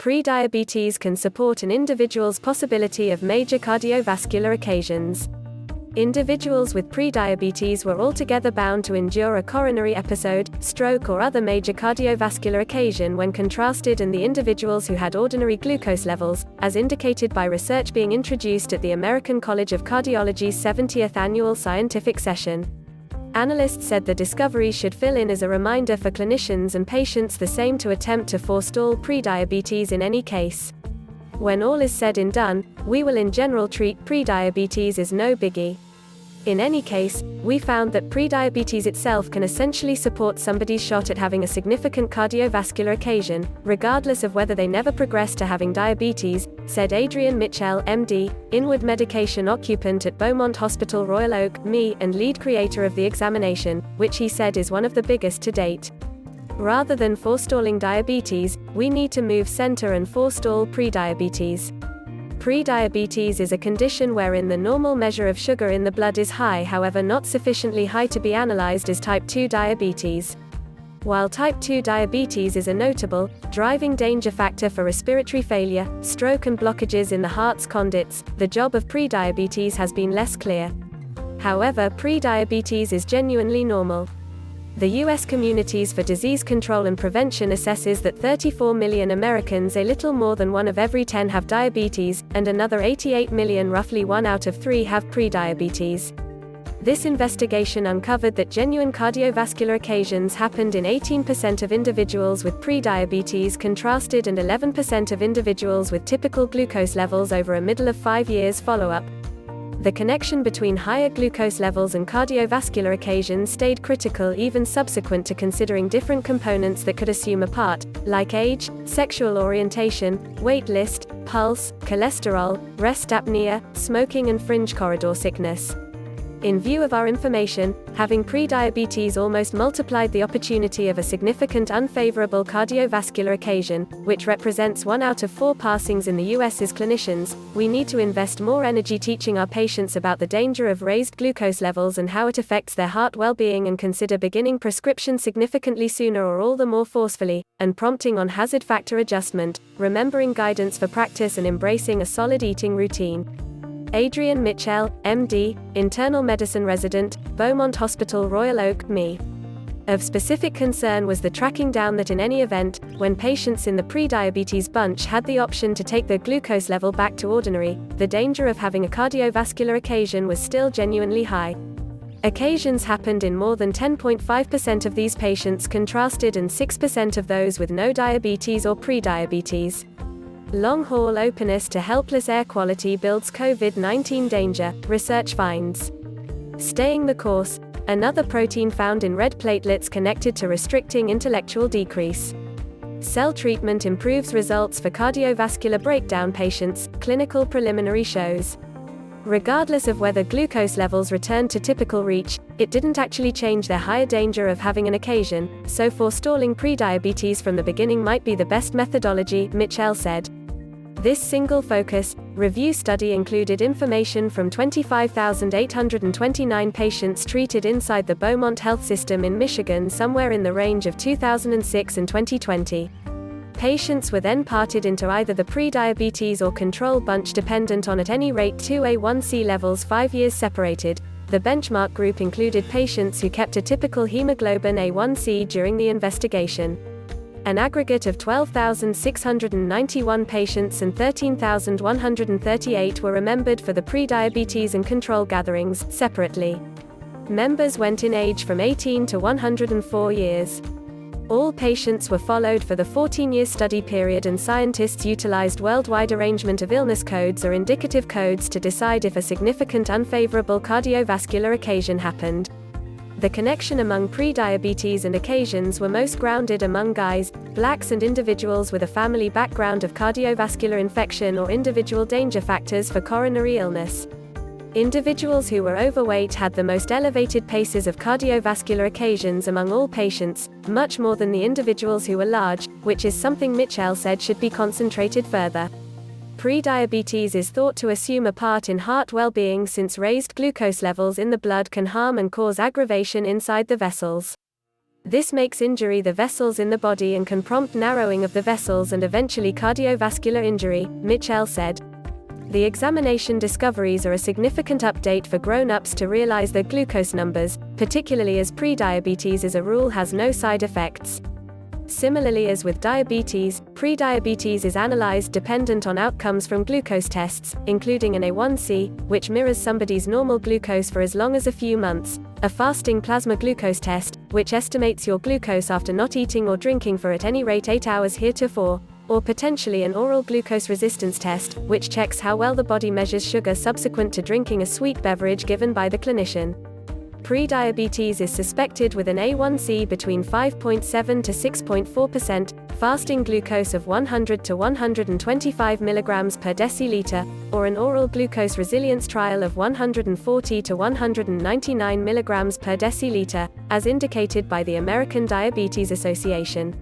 Prediabetes can support an individual's possibility of major cardiovascular occasions. Individuals with prediabetes were altogether bound to endure a coronary episode, stroke or other major cardiovascular occasion when contrasted in the individuals who had ordinary glucose levels, as indicated by research being introduced at the American College of Cardiology's 70th annual scientific session. Analysts said the discovery should fill in as a reminder for clinicians and patients the same to attempt to forestall prediabetes in any case. When all is said and done, we will in general treat prediabetes as no biggie. In any case, we found that prediabetes itself can essentially support somebody's shot at having a significant cardiovascular occasion, regardless of whether they never progress to having diabetes, said Adrian Mitchell, MD, inward medication occupant at Beaumont Hospital Royal Oak, ME, and lead creator of the examination, which he said is one of the biggest to date. Rather than forestalling diabetes, we need to move center and forestall prediabetes. Prediabetes is a condition wherein the normal measure of sugar in the blood is high, however not sufficiently high to be analyzed as type 2 diabetes. While type 2 diabetes is a notable, driving danger factor for respiratory failure, stroke and blockages in the heart's conduits, the job of prediabetes has been less clear. However, prediabetes is genuinely normal. The U.S. Communities for Disease Control and Prevention assesses that 34 million Americans, a little more than 1 of every 10, have diabetes, and another 88 million, roughly 1 out of 3, have prediabetes. This investigation uncovered that genuine cardiovascular occasions happened in 18% of individuals with prediabetes contrasted and 11% of individuals with typical glucose levels over a middle of 5 years follow-up. The connection between higher glucose levels and cardiovascular occasions stayed critical even subsequent to considering different components that could assume a part, like age, sexual orientation, wait list, pulse, cholesterol, rest apnea, smoking and fringe corridor sickness. In view of our information, having prediabetes almost multiplied the opportunity of a significant unfavorable cardiovascular occasion, which represents 1 out of 4 passings in the US. As clinicians, we need to invest more energy teaching our patients about the danger of raised glucose levels and how it affects their heart well-being, and consider beginning prescription significantly sooner or all the more forcefully, and prompting on hazard factor adjustment, remembering guidance for practice and embracing a solid eating routine. Adrian Mitchell, MD, internal medicine resident, Beaumont Hospital Royal Oak, ME. Of specific concern was the tracking down that in any event, when patients in the prediabetes bunch had the option to take their glucose level back to ordinary, the danger of having a cardiovascular occasion was still genuinely high. Occasions happened in more than 10.5% of these patients contrasted and 6% of those with no diabetes or prediabetes. Long-haul openness to helpless air quality builds COVID-19 danger, research finds. Staying the course, another protein found in red platelets connected to restricting intellectual decrease. Cell treatment improves results for cardiovascular breakdown patients, clinical preliminary shows. Regardless of whether glucose levels returned to typical reach, it didn't actually change their higher danger of having an occasion, so forestalling prediabetes from the beginning might be the best methodology, Mitchell said. This single-focus, review study included information from 25,829 patients treated inside the Beaumont Health System in Michigan somewhere in the range of 2006 and 2020. Patients were then parted into either the prediabetes or control bunch dependent on at any rate 2 A1C levels 5 years separated. The benchmark group included patients who kept a typical hemoglobin A1C during the investigation. An aggregate of 12,691 patients and 13,138 were remembered for the prediabetes and control gatherings, separately. Members went in age from 18 to 104 years. All patients were followed for the 14-year study period, and scientists utilized worldwide arrangement of illness codes or indicative codes to decide if a significant unfavorable cardiovascular occasion happened. The connection among prediabetes and occasions were most grounded among guys, blacks and individuals with a family background of cardiovascular infection or individual danger factors for coronary illness. Individuals who were overweight had the most elevated paces of cardiovascular occasions among all patients, much more than the individuals who were large, which is something Mitchell said should be concentrated further. Prediabetes is thought to assume a part in heart well-being since raised glucose levels in the blood can harm and cause aggravation inside the vessels. This makes injury the vessels in the body and can prompt narrowing of the vessels and eventually cardiovascular injury, Mitchell said. The examination discoveries are a significant update for grown-ups to realize their glucose numbers, particularly as prediabetes as a rule has no side effects. Similarly as with diabetes, prediabetes is analyzed dependent on outcomes from glucose tests, including an A1C, which mirrors somebody's normal glucose for as long as a few months, a fasting plasma glucose test, which estimates your glucose after not eating or drinking for at any rate 8 hours heretofore, or potentially an oral glucose resistance test, which checks how well the body measures sugar subsequent to drinking a sweet beverage given by the clinician. Prediabetes is suspected with an A1C between 5.7 to 6.4%, fasting glucose of 100 to 125 mg per deciliter, or an oral glucose resilience trial of 140 to 199 mg per deciliter, as indicated by the American Diabetes Association.